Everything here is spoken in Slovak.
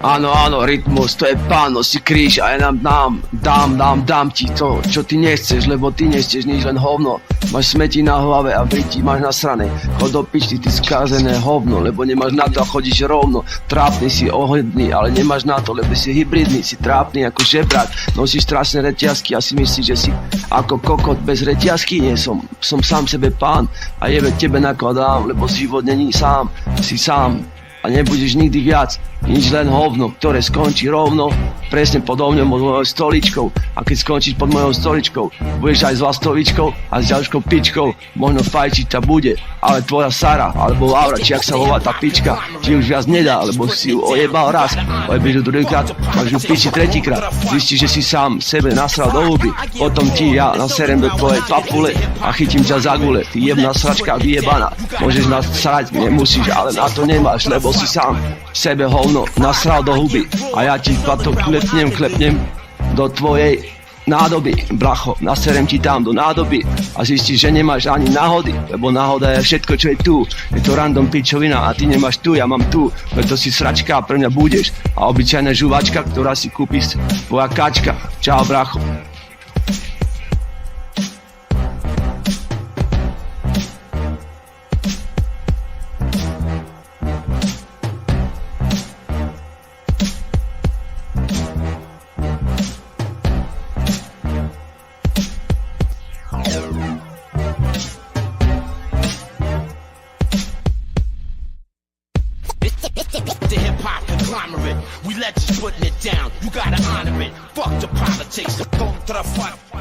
Áno, Rytmus, to je páno, si kríž a ja nám dám ti to, čo ty nechceš, lebo ty nechceš nič, len hovno. Máš smeti na hlave a v ryti máš nasrané. Chod do pičty, ty skázené hovno, lebo nemáš na to a chodíš rovno. Trápny si, ohledný, ale nemáš na to, lebo si hybridný, si trápny ako žebrák. Nosíš strašné reťazky a si myslíš, že si ako kokot bez reťazky. Nie som sám sebe pán a jebe tebe nakladám, lebo život není sám, si sám. A nebudeš nikdy viac, nič len hovno, ktoré skončí rovno, presne pod mojou stoličkou. A keď skončíš pod mojou stoličkou, budeš aj s lastovičkou a s ďalšou pičkou. Možno fajčiť ťa bude, ale tvoja Sara, alebo Laura, či jak sa volá tá pička, ti už viac nedá, lebo si ju ojebal raz, ojebíš ju druhýkrát, máš ju piči tretíkrát, zistíš, že si sám sebe nasral do huby, potom ti ja naserem do tvojej papule a chytím ťa za gule, ty jebná sračka vyjebaná, môžeš nás srať, nemusíš, ale na to nemáš, lebo si sám sebe hovno nasral do huby a ja ti to klepnem do tvojej nádoby, bracho, naserem ti tam do nádoby a zistíš, že nemáš ani náhody, lebo náhoda je všetko, čo je tu, je to random pičovina a ty nemáš tu, ja mám tu, preto si sračka a pre mňa budeš a obyčajná žuvačka, ktorá si kúpi tvoja kačka. Čau, bracho. The hip-hop conglomerate, we let you putting it down, you gotta honor it. Fuck the politics, go to the fuck.